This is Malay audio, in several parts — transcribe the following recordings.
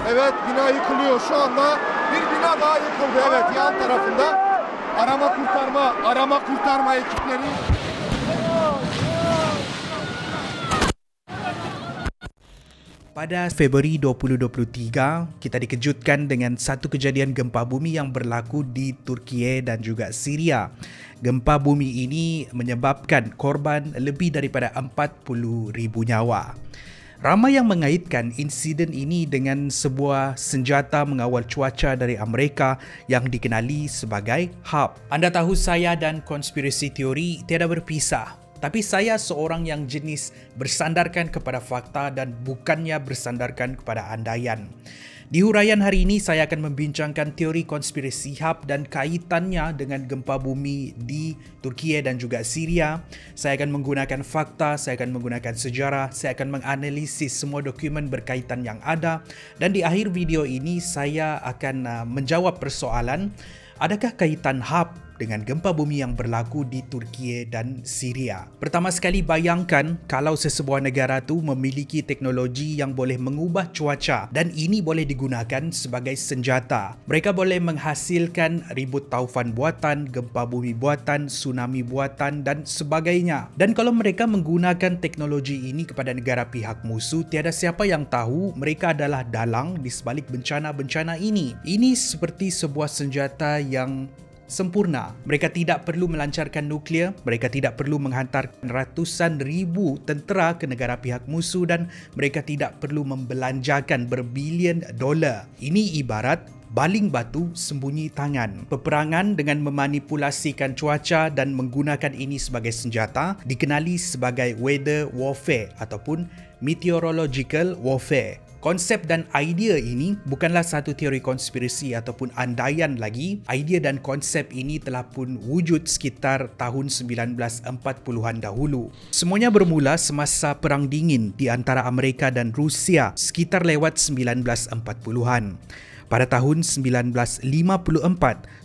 Evet, bina yıkılıyor şu anda. Bir bina daha yıkıldı. Evet, yan tarafında arama kurtarma ekipleri. Pada Februari 2023, kita dikejutkan dengan satu kejadian gempa bumi yang berlaku di Turki dan juga Syria. Gempa bumi ini menyebabkan korban lebih daripada 40,000 nyawa. Ramai yang mengaitkan insiden ini dengan sebuah senjata mengawal cuaca dari Amerika yang dikenali sebagai HARP. Anda tahu saya dan konspirasi teori tiada berpisah. Tapi saya seorang yang jenis bersandarkan kepada fakta dan bukannya bersandarkan kepada andaian. Di huraian hari ini saya akan membincangkan teori konspirasi HARP dan kaitannya dengan gempa bumi di Turki dan juga Syria. Saya akan menggunakan fakta, saya akan menggunakan sejarah, saya akan menganalisis semua dokumen berkaitan yang ada, dan di akhir video ini saya akan menjawab persoalan, adakah kaitan HARP dengan gempa bumi yang berlaku di Turki dan Syria? Pertama sekali, bayangkan kalau sesebuah negara tu memiliki teknologi yang boleh mengubah cuaca dan ini boleh digunakan sebagai senjata. Mereka boleh menghasilkan ribut taufan buatan, gempa bumi buatan, tsunami buatan dan sebagainya. Dan kalau mereka menggunakan teknologi ini kepada negara pihak musuh, tiada siapa yang tahu mereka adalah dalang di sebalik bencana-bencana ini. Ini seperti sebuah senjata yang sempurna. Mereka tidak perlu melancarkan nuklear, mereka tidak perlu menghantar ratusan ribu tentera ke negara pihak musuh dan mereka tidak perlu membelanjakan berbilion dolar. Ini ibarat baling batu sembunyi tangan. Peperangan dengan memanipulasikan cuaca dan menggunakan ini sebagai senjata dikenali sebagai weather warfare ataupun meteorological warfare. Konsep dan idea ini bukanlah satu teori konspirasi ataupun andaian lagi. Idea dan konsep ini telah pun wujud sekitar tahun 1940-an dahulu. Semuanya bermula semasa Perang Dingin di antara Amerika dan Rusia sekitar lewat 1940-an. Pada tahun 1954,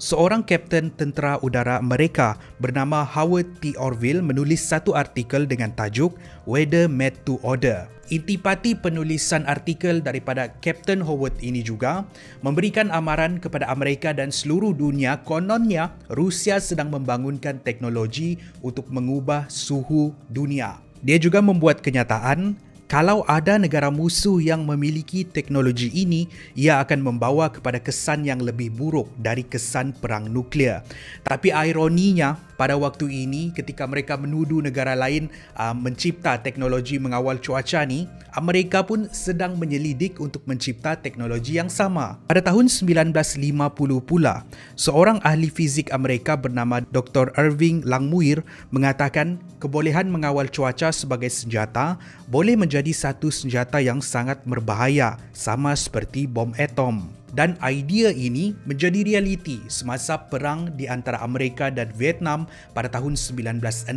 seorang kapten tentera udara Amerika bernama Howard T. Orville menulis satu artikel dengan tajuk Weather Made to Order. Intipati penulisan artikel daripada Kapten Howard ini juga memberikan amaran kepada Amerika dan seluruh dunia, kononnya Rusia sedang membangunkan teknologi untuk mengubah suhu dunia. Dia juga membuat kenyataan, kalau ada negara musuh yang memiliki teknologi ini, ia akan membawa kepada kesan yang lebih buruk dari kesan perang nuklear. Tapi ironinya, pada waktu ini ketika mereka menuduh negara lain mencipta teknologi mengawal cuaca ni, Amerika pun sedang menyelidik untuk mencipta teknologi yang sama. Pada tahun 1950 pula, seorang ahli fizik Amerika bernama Dr. Irving Langmuir mengatakan kebolehan mengawal cuaca sebagai senjata boleh menjadi satu senjata yang sangat berbahaya, sama seperti bom atom. Dan idea ini menjadi realiti semasa perang di antara Amerika dan Vietnam pada tahun 1967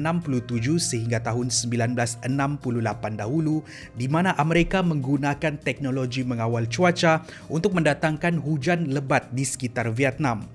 sehingga tahun 1968 dahulu, di mana Amerika menggunakan teknologi mengawal cuaca untuk mendatangkan hujan lebat di sekitar Vietnam.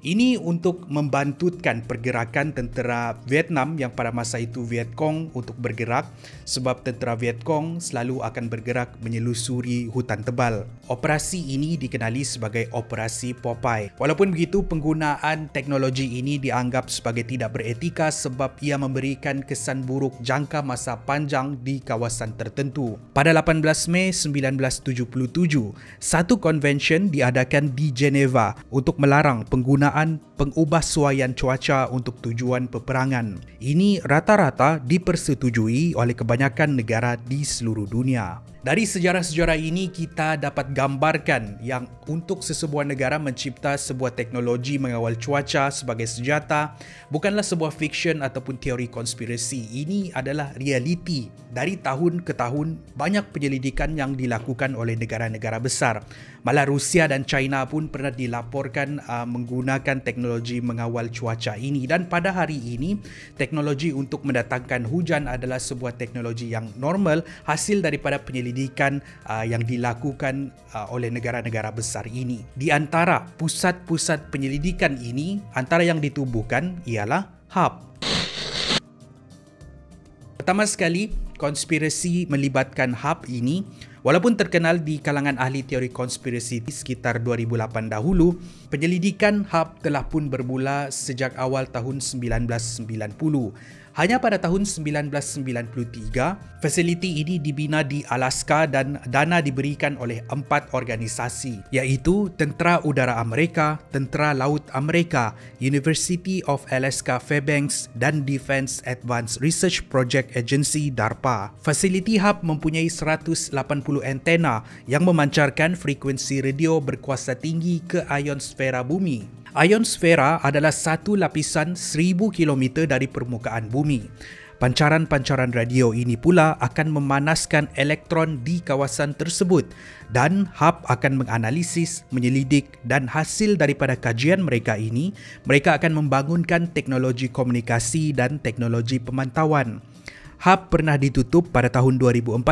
Ini untuk membantutkan pergerakan tentera Vietnam yang pada masa itu Viet Cong untuk bergerak, sebab tentera Viet Cong selalu akan bergerak menyelusuri hutan tebal. Operasi ini dikenali sebagai Operasi Popeye. Walaupun begitu, penggunaan teknologi ini dianggap sebagai tidak beretika sebab ia memberikan kesan buruk jangka masa panjang di kawasan tertentu. Pada 18 Mei 1977, satu konvensyen diadakan di Geneva untuk melarang penggunaan pengubahsuaian cuaca untuk tujuan peperangan. Ini rata-rata dipersetujui oleh kebanyakan negara di seluruh dunia. Dari sejarah-sejarah ini kita dapat gambarkan yang untuk sesebuah negara mencipta sebuah teknologi mengawal cuaca sebagai senjata bukanlah sebuah fiksyen ataupun teori konspirasi. Ini adalah realiti. Dari tahun ke tahun banyak penyelidikan yang dilakukan oleh negara-negara besar. Malah Rusia dan China pun pernah dilaporkan menggunakan teknologi mengawal cuaca ini, dan pada hari ini teknologi untuk mendatangkan hujan adalah sebuah teknologi yang normal hasil daripada penyelidikan penyelidikan yang dilakukan oleh negara-negara besar ini. Di antara pusat-pusat penyelidikan ini, antara yang ditubuhkan ialah hub. Pertama sekali, konspirasi melibatkan hub ini, walaupun terkenal di kalangan ahli teori konspirasi sekitar 2008 dahulu, penyelidikan hub telah pun bermula sejak awal tahun 1990. Hanya pada tahun 1993, fasiliti ini dibina di Alaska dan dana diberikan oleh 4 organisasi, iaitu Tentera Udara Amerika, Tentera Laut Amerika, University of Alaska Fairbanks dan Defense Advanced Research Project Agency DARPA. Fasiliti hub mempunyai 180 antena yang memancarkan frekuensi radio berkuasa tinggi ke ionosfera bumi. Ionosfera adalah satu lapisan 1000 km dari permukaan bumi. Pancaran-pancaran radio ini pula akan memanaskan elektron di kawasan tersebut dan hub akan menganalisis, menyelidik dan hasil daripada kajian mereka ini, mereka akan membangunkan teknologi komunikasi dan teknologi pemantauan. Hub pernah ditutup pada tahun 2014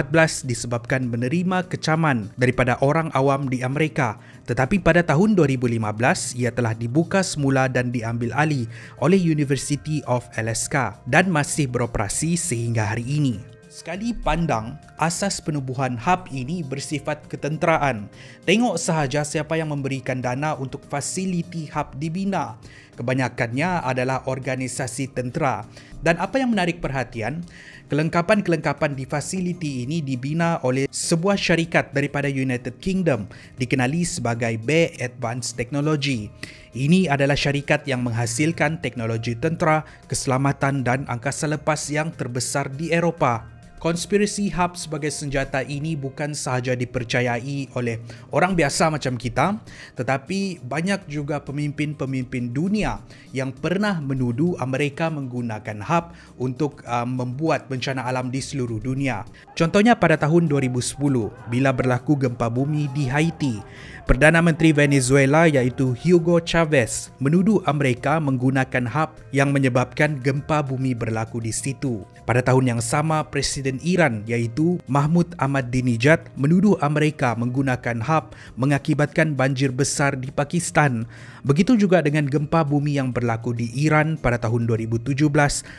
disebabkan menerima kecaman daripada orang awam di Amerika. Tetapi pada tahun 2015, ia telah dibuka semula dan diambil alih oleh University of Alaska dan masih beroperasi sehingga hari ini. Sekali pandang, asas penubuhan hub ini bersifat ketenteraan. Tengok sahaja siapa yang memberikan dana untuk fasiliti hub dibina. Kebanyakannya adalah organisasi tentera. Dan apa yang menarik perhatian, kelengkapan-kelengkapan di fasiliti ini dibina oleh sebuah syarikat daripada United Kingdom dikenali sebagai BAE Advanced Technology. Ini adalah syarikat yang menghasilkan teknologi tentera, keselamatan dan angkasa lepas yang terbesar di Eropah. Konspirasi hub sebagai senjata ini bukan sahaja dipercayai oleh orang biasa macam kita, tetapi banyak juga pemimpin-pemimpin dunia yang pernah menuduh Amerika menggunakan hub untuk membuat bencana alam di seluruh dunia. Contohnya pada tahun 2010 bila berlaku gempa bumi di Haiti. Perdana Menteri Venezuela iaitu Hugo Chavez menuduh Amerika menggunakan hub yang menyebabkan gempa bumi berlaku di situ. Pada tahun yang sama, Presiden Iran iaitu Mahmud Ahmadinejad menuduh Amerika menggunakan hub mengakibatkan banjir besar di Pakistan. Begitu juga dengan gempa bumi yang berlaku di Iran pada tahun 2017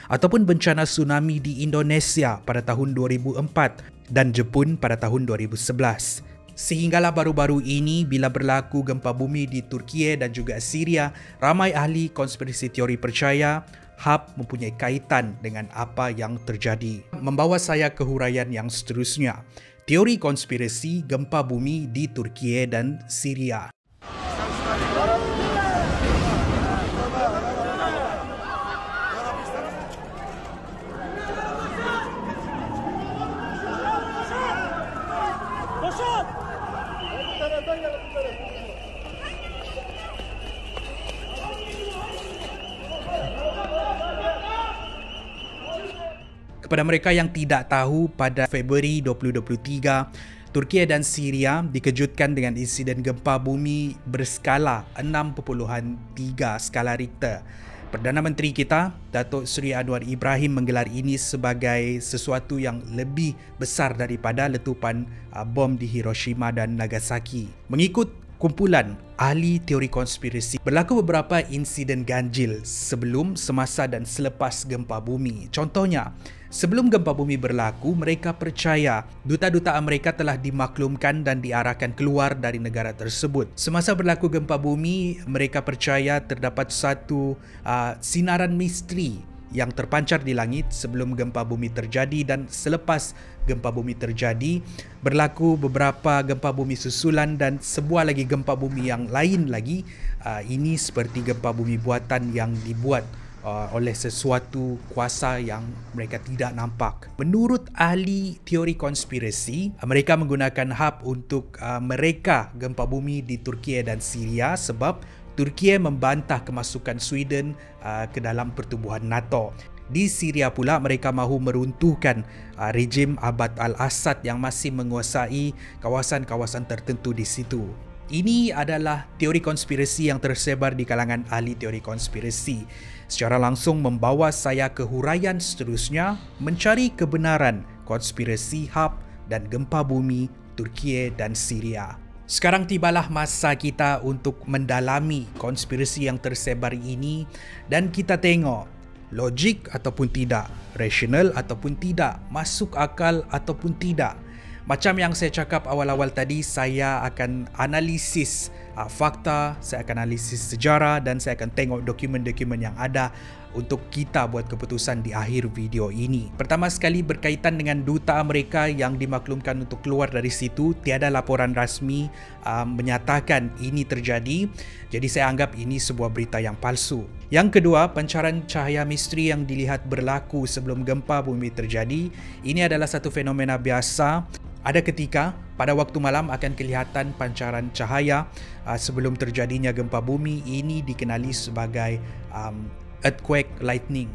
ataupun bencana tsunami di Indonesia pada tahun 2004 dan Jepun pada tahun 2011. Sehinggalah baru-baru ini bila berlaku gempa bumi di Turkiye dan juga Syria, ramai ahli konspirasi teori percaya hub mempunyai kaitan dengan apa yang terjadi. Membawa saya ke huraian yang seterusnya. Teori konspirasi gempa bumi di Turkiye dan Syria. Kepada mereka yang tidak tahu, pada Februari 2023, Turkiye dan Syria dikejutkan dengan insiden gempa bumi berskala 6.3 skala Richter. Perdana Menteri kita, Datuk Seri Anwar Ibrahim menggelar ini sebagai sesuatu yang lebih besar daripada letupan bom di Hiroshima dan Nagasaki. Mengikut kumpulan ahli teori konspirasi, berlaku beberapa insiden ganjil sebelum, semasa dan selepas gempa bumi. Contohnya, sebelum gempa bumi berlaku, mereka percaya duta-duta Amerika telah dimaklumkan dan diarahkan keluar dari negara tersebut. Semasa berlaku gempa bumi, mereka percaya terdapat satu sinaran misteri yang terpancar di langit sebelum gempa bumi terjadi, dan selepas gempa bumi terjadi berlaku beberapa gempa bumi susulan dan sebuah lagi gempa bumi yang lain lagi. Ini seperti gempa bumi buatan yang dibuat oleh sesuatu kuasa yang mereka tidak nampak. Menurut ahli teori konspirasi, mereka menggunakan hub untuk mereka gempa bumi di Turkiye dan Syria sebab Turkiye membantah kemasukan Sweden ke dalam pertubuhan NATO. Di Syria pula, mereka mahu meruntuhkan rejim Abad al-Assad yang masih menguasai kawasan-kawasan tertentu di situ. Ini adalah teori konspirasi yang tersebar di kalangan ahli teori konspirasi. Secara langsung membawa saya ke huraian seterusnya, mencari kebenaran konspirasi hub dan gempa bumi Turki dan Syria. Sekarang tibalah masa kita untuk mendalami konspirasi yang tersebar ini dan kita tengok logik ataupun tidak, rasional ataupun tidak, masuk akal ataupun tidak. Macam yang saya cakap awal-awal tadi, saya akan analisis fakta, saya akan analisis sejarah dan saya akan tengok dokumen-dokumen yang ada untuk kita buat keputusan di akhir video ini. Pertama sekali berkaitan dengan duta Amerika yang dimaklumkan untuk keluar dari situ, tiada laporan rasmi menyatakan ini terjadi. Jadi saya anggap ini sebuah berita yang palsu. Yang kedua, pancaran cahaya misteri yang dilihat berlaku sebelum gempa bumi terjadi. Ini adalah satu fenomena biasa. Ada ketika pada waktu malam akan kelihatan pancaran cahaya sebelum terjadinya gempa bumi. Ini dikenali sebagai earthquake lightning.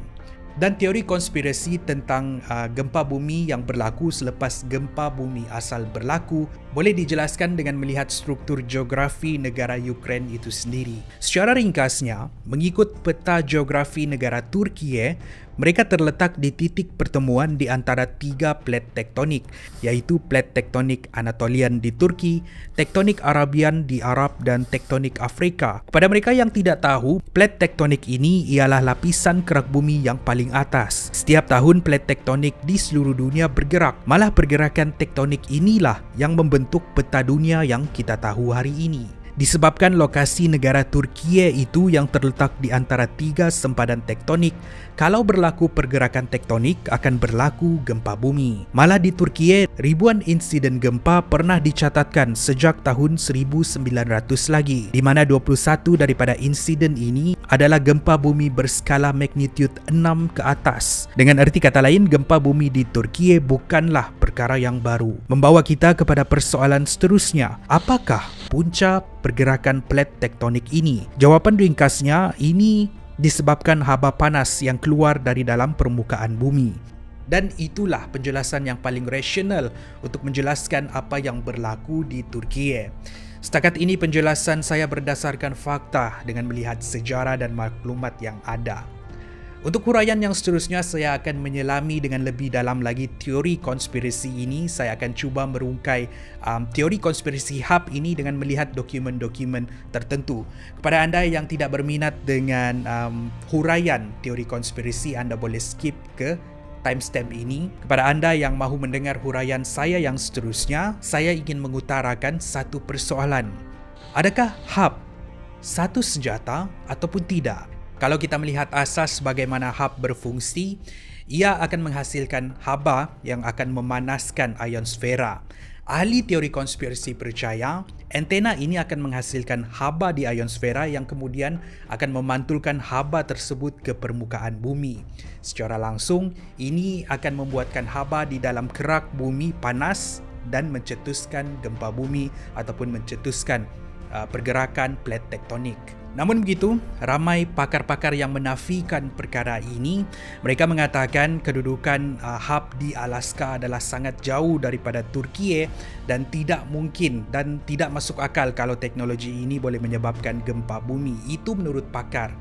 Dan teori konspirasi tentang gempa bumi yang berlaku selepas gempa bumi asal berlaku boleh dijelaskan dengan melihat struktur geografi negara Ukraine itu sendiri. Secara ringkasnya, mengikut peta geografi negara Turki, mereka terletak di titik pertemuan di antara tiga plat tektonik, iaitu plat tektonik Anatolian di Turki, tektonik Arabian di Arab dan tektonik Afrika. Kepada mereka yang tidak tahu, plat tektonik ini ialah lapisan kerak bumi yang paling atas. Setiap tahun plat tektonik di seluruh dunia bergerak. Malah pergerakan tektonik inilah yang membentuk peta dunia yang kita tahu hari ini. Disebabkan lokasi negara Turki itu yang terletak di antara tiga sempadan tektonik, kalau berlaku pergerakan tektonik akan berlaku gempa bumi. Malah di Turki, ribuan insiden gempa pernah dicatatkan sejak tahun 1900 lagi, di mana 21 daripada insiden ini adalah gempa bumi berskala magnitude 6 ke atas. Dengan erti kata lain, gempa bumi di Turki bukanlah perkara yang baru. Membawa kita kepada persoalan seterusnya, apakah punca pergerakan plat tektonik ini? Jawapan ringkasnya, ini disebabkan haba panas yang keluar dari dalam permukaan bumi. Dan itulah penjelasan yang paling rasional untuk menjelaskan apa yang berlaku di Turki. Setakat ini penjelasan saya berdasarkan fakta dengan melihat sejarah dan maklumat yang ada. Untuk huraian yang seterusnya, saya akan menyelami dengan lebih dalam lagi teori konspirasi ini. Saya akan cuba merungkai teori konspirasi HAB ini dengan melihat dokumen-dokumen tertentu. Kepada anda yang tidak berminat dengan huraian teori konspirasi, anda boleh skip ke timestamp ini. Kepada anda yang mahu mendengar huraian saya yang seterusnya, saya ingin mengutarakan satu persoalan. Adakah HAB satu senjata ataupun tidak? Kalau kita melihat asas bagaimana HAB berfungsi, ia akan menghasilkan haba yang akan memanaskan ionosfera. Ahli teori konspirasi percaya antena ini akan menghasilkan haba di ionosfera yang kemudian akan memantulkan haba tersebut ke permukaan bumi. Secara langsung, ini akan membuatkan haba di dalam kerak bumi panas dan mencetuskan gempa bumi ataupun mencetuskan pergerakan plat tektonik. Namun begitu, ramai pakar-pakar yang menafikan perkara ini. Mereka mengatakan kedudukan HAB di Alaska adalah sangat jauh daripada Turki dan tidak mungkin dan tidak masuk akal kalau teknologi ini boleh menyebabkan gempa bumi. Itu menurut pakar.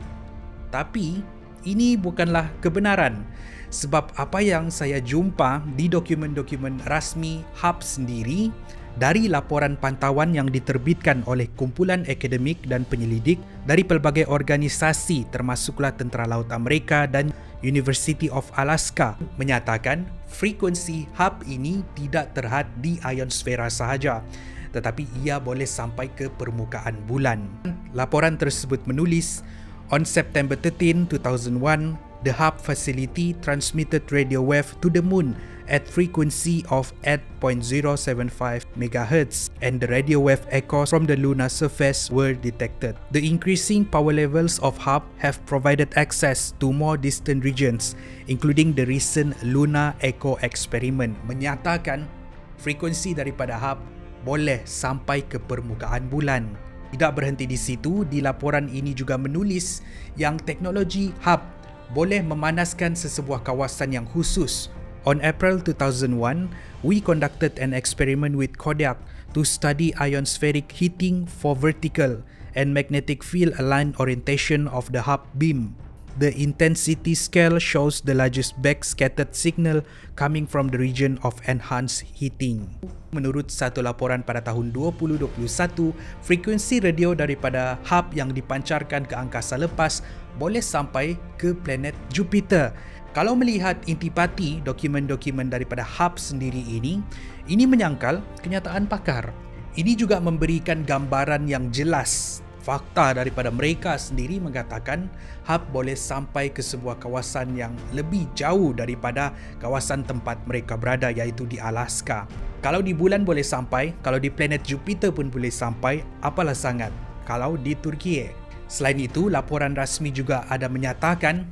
Tapi ini bukanlah kebenaran. Sebab apa yang saya jumpa di dokumen-dokumen rasmi HAB sendiri, dari laporan pantauan yang diterbitkan oleh kumpulan akademik dan penyelidik dari pelbagai organisasi termasuklah Tentera Laut Amerika dan University of Alaska menyatakan frekuensi HAB ini tidak terhad di ionosfera sahaja, tetapi ia boleh sampai ke permukaan bulan. Laporan tersebut menulis, on September 13, 2001, the HAB facility transmitted radio wave to the moon at frequency of 8.075 MHz and the radio wave echoes from the lunar surface were detected. The increasing power levels of HAB have provided access to more distant regions, including the recent Lunar Echo Experiment. Menyatakan frekuensi daripada HAB boleh sampai ke permukaan bulan. Tidak berhenti di situ, di laporan ini juga menulis yang teknologi HAB boleh memanaskan sesebuah kawasan yang khusus. On April 2001, we conducted an experiment with Kodak to study ionospheric heating for vertical and magnetic field aligned orientation of the HAB beam. The intensity scale shows the largest backscattered signal coming from the region of enhanced heating. Menurut satu laporan pada tahun 2021, frekuensi radio daripada hub yang dipancarkan ke angkasa lepas boleh sampai ke planet Jupiter. Kalau melihat intipati dokumen-dokumen daripada hub sendiri ini menyangkal kenyataan pakar. Ini juga memberikan gambaran yang jelas. Fakta daripada mereka sendiri mengatakan hub boleh sampai ke sebuah kawasan yang lebih jauh daripada kawasan tempat mereka berada, iaitu di Alaska. Kalau di bulan boleh sampai, kalau di planet Jupiter pun boleh sampai, apalah sangat kalau di Turki. Selain itu, laporan rasmi juga ada menyatakan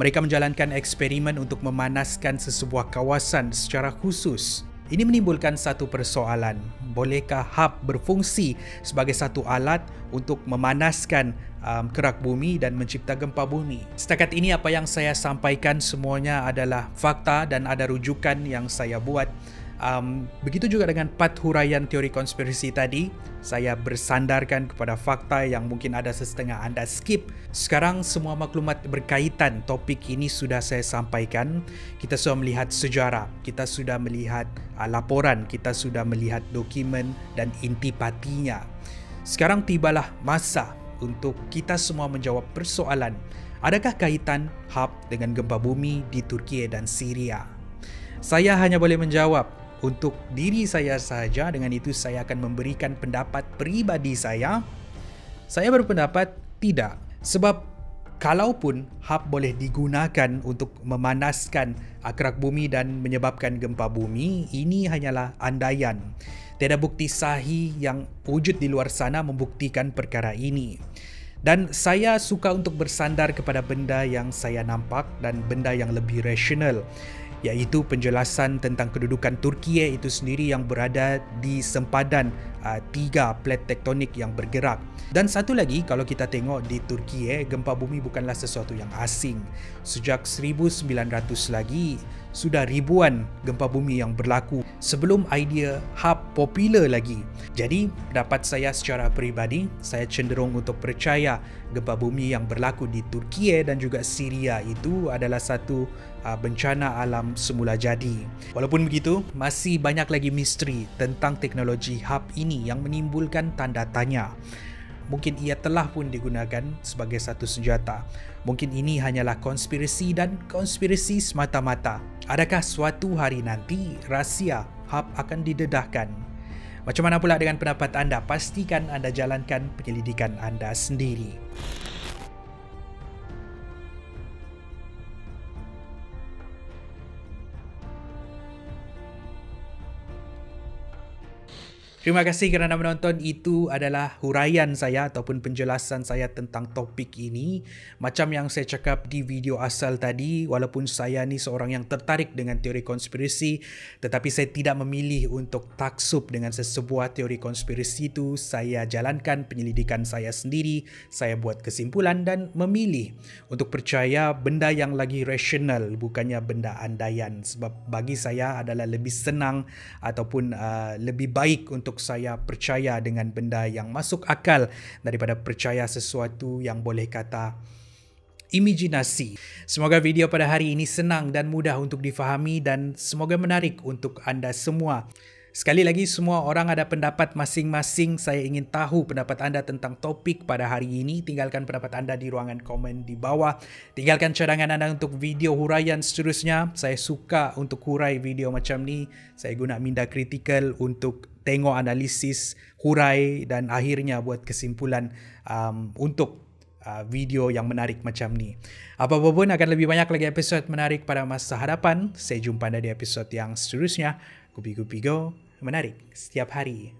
mereka menjalankan eksperimen untuk memanaskan sesebuah kawasan secara khusus. Ini menimbulkan satu persoalan. Bolehkah hub berfungsi sebagai satu alat untuk memanaskan kerak bumi dan mencipta gempa bumi? Setakat ini apa yang saya sampaikan semuanya adalah fakta dan ada rujukan yang saya buat. Begitu juga dengan 4 huraian teori konspirasi tadi, saya bersandarkan kepada fakta yang mungkin ada sesetengah anda skip. Sekarang semua maklumat berkaitan topik ini sudah saya sampaikan. Kita sudah melihat sejarah, kita sudah melihat laporan, kita sudah melihat dokumen dan intipatinya. Sekarang tibalah masa untuk kita semua menjawab persoalan, adakah kaitan hub dengan gempa bumi di Turki dan Syria? Saya hanya boleh menjawab untuk diri saya sahaja. Dengan itu saya akan memberikan pendapat peribadi saya. Saya berpendapat tidak. Sebab kalaupun hub boleh digunakan untuk memanaskan kerak bumi dan menyebabkan gempa bumi, ini hanyalah andaian. Tiada bukti sahih yang wujud di luar sana membuktikan perkara ini. Dan saya suka untuk bersandar kepada benda yang saya nampak dan benda yang lebih rasional, iaitu penjelasan tentang kedudukan Turki itu sendiri yang berada di sempadan 3 plat tektonik yang bergerak. Dan satu lagi, kalau kita tengok di Turki, gempa bumi bukanlah sesuatu yang asing. Sejak 1900 lagi, sudah ribuan gempa bumi yang berlaku sebelum idea hub popular lagi. Jadi, pendapat saya secara peribadi, saya cenderung untuk percaya gempa bumi yang berlaku di Turki dan juga Syria itu adalah satu bencana alam semula jadi. Walaupun begitu, masih banyak lagi misteri tentang teknologi hub ini yang menimbulkan tanda tanya. Mungkin ia telah pun digunakan sebagai satu senjata. Mungkin ini hanyalah konspirasi dan konspirasi semata-mata. Adakah suatu hari nanti rahsia hub akan didedahkan? Macam mana pula dengan pendapat anda? Pastikan anda jalankan penyelidikan anda sendiri. Terima kasih kerana menonton. Itu adalah huraian saya ataupun penjelasan saya tentang topik ini. Macam yang saya cakap di video asal tadi, walaupun saya ni seorang yang tertarik dengan teori konspirasi, tetapi saya tidak memilih untuk taksub dengan sesebuah teori konspirasi itu. Saya jalankan penyelidikan saya sendiri, saya buat kesimpulan dan memilih untuk percaya benda yang lagi rasional, bukannya benda andaian. Sebab bagi saya adalah lebih senang ataupun lebih baik untuk saya percaya dengan benda yang masuk akal daripada percaya sesuatu yang boleh kata imajinasi. Semoga video pada hari ini senang dan mudah untuk difahami dan semoga menarik untuk anda semua. Sekali lagi, semua orang ada pendapat masing-masing. Saya ingin tahu pendapat anda tentang topik pada hari ini. Tinggalkan pendapat anda di ruangan komen di bawah. Tinggalkan cadangan anda untuk video huraian seterusnya. Saya suka untuk hurai video macam ni. Saya guna minda kritikal untuk tengok analisis, hurai dan akhirnya buat kesimpulan untuk video yang menarik macam ni. Apa-apa pun akan lebih banyak lagi episod menarik pada masa hadapan. Saya jumpa anda di episod yang seterusnya. Kupi-kupi go, menarik setiap hari.